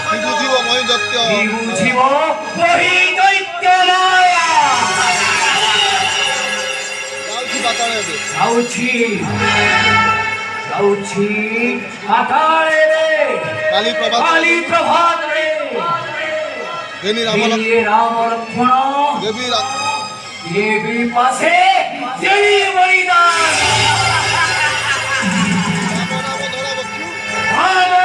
কি বুঝিব মই দত্ত কি বুঝিব মহি দৈত্য মায়া যাଉଛି পাতালে যাଉଛି যাଉଛି পাতালে কালী প্রভাত কালী প্রভাত রে দেনী রাম লক্ষ্মণ দেবী দেবী পাশে দেবী বলিদান রাম নাম ধরা বক্ষু রাম